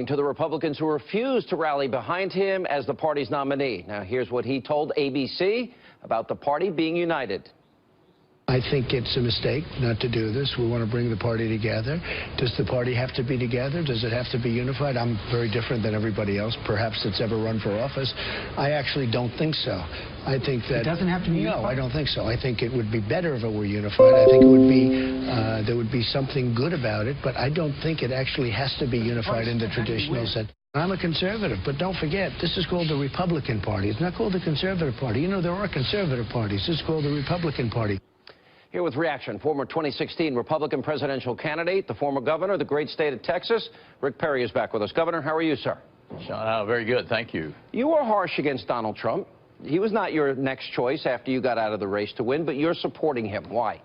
To the Republicans who refused to rally behind him as the party's nominee. Now, here's what he told ABC about the party being united. I think it's a mistake not to do this. We want to bring the party together. Does the party have to be together? Does it have to be unified? I'm very different than everybody else, perhaps, that's ever run for office. I actually don't think so. I think that... It doesn't have to be unified? No, I don't think so. I think it would be better if it were unified. I think it would be, there would be something good about it, but I don't think it actually has to be unified in the traditional sense. I'm a conservative, but don't forget, this is called the Republican Party. It's not called the Conservative Party. You know, there are conservative parties. This is called the Republican Party. Here with reaction, former 2016 Republican presidential candidate, the former governor of the great state of Texas, Rick Perry is back with us. Governor, how are you, sir? Sean, very good, thank you. You were harsh against Donald Trump. He was not your next choice after you got out of the race to win, but you're supporting him. Why?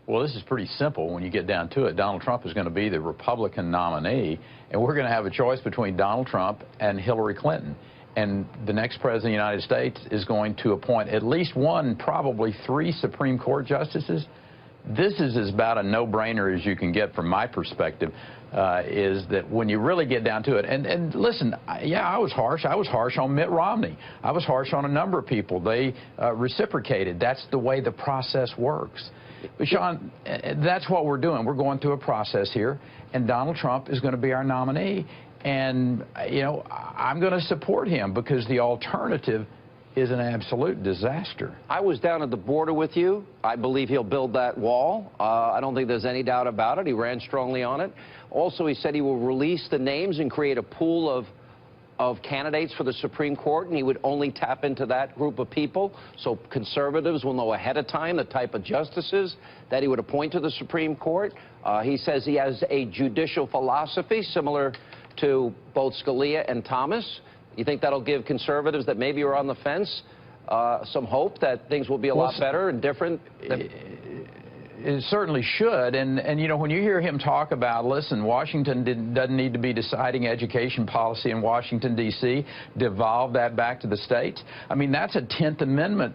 Well, this is pretty simple when you get down to it. Donald Trump is going to be the Republican nominee, and we're going to have a choice between Donald Trump and Hillary Clinton. And the next president of the United States is going to appoint at least one, probably three Supreme Court justices. This is about a no-brainer as you can get from my perspective, is that when you really get down to it, and listen, yeah, I was harsh. I was harsh on Mitt Romney. I was harsh on a number of people. They reciprocated. That's the way the process works. But, Sean, that's what we're doing. We're going through a process here, and Donald Trump is going to be our nominee. And, you know, I'm going to support him because the alternative is an absolute disaster. I was down at the border with you. I believe he'll build that wall. I don't think there's any doubt about it. He ran strongly on it. Also, he said he will release the names and create a pool of candidates for the Supreme Court, and he would only tap into that group of people. So conservatives will know ahead of time the type of justices that he would appoint to the Supreme Court. He says he has a judicial philosophy similar to both Scalia and Thomas. You think that'll give conservatives that maybe are on the fence some hope that things will be a lot better and different? It certainly should, and you know, when you hear him talk about, listen, Washington doesn't need to be deciding education policy in Washington, D.C., devolve that back to the states. I mean, that's a 10th Amendment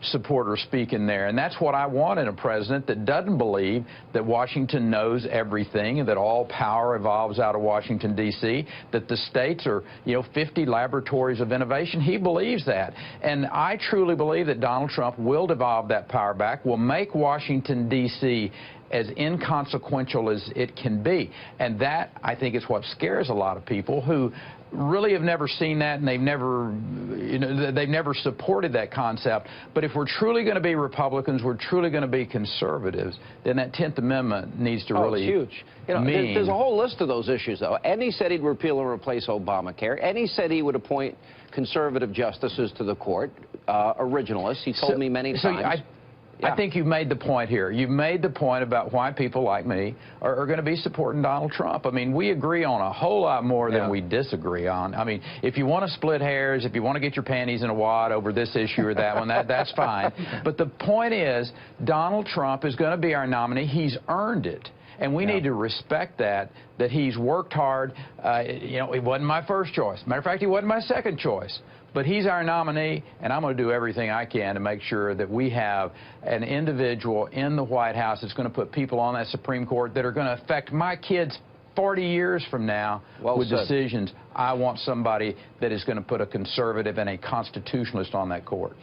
supporter speaking there, and that's what I want in a president that doesn't believe that Washington knows everything and that all power evolves out of Washington, D.C., that the states are, you know, 50 laboratories of innovation. He believes that, and I truly believe that Donald Trump will devolve that power back, will make Washington, D.C. as inconsequential as it can be. And that, I think, is what scares a lot of people who really have never seen that, and they've never, you know, they've never supported that concept. But if we're truly going to be Republicans, we're truly going to be conservatives, then that 10th Amendment needs to really it's huge. You know, there's a whole list of those issues, though. And he said he'd repeal and replace Obamacare. And he said he would appoint conservative justices to the court, originalists. He told me many times. I think you've made the point here. You've made the point about why people like me are going to be supporting Donald Trump. I mean, we agree on a whole lot more than we disagree on. I mean, if you want to split hairs, if you want to get your panties in a wad over this issue or that one, that's fine. But the point is, Donald Trump is going to be our nominee. He's earned it. And we need to respect that he's worked hard. You know, he wasn't my first choice. Matter of fact, he wasn't my second choice. But he's our nominee, and I'm going to do everything I can to make sure that we have an individual in the White House that's going to put people on that Supreme Court that are going to affect my kids 40 years from now with decisions. I want somebody that is going to put a conservative and a constitutionalist on that court.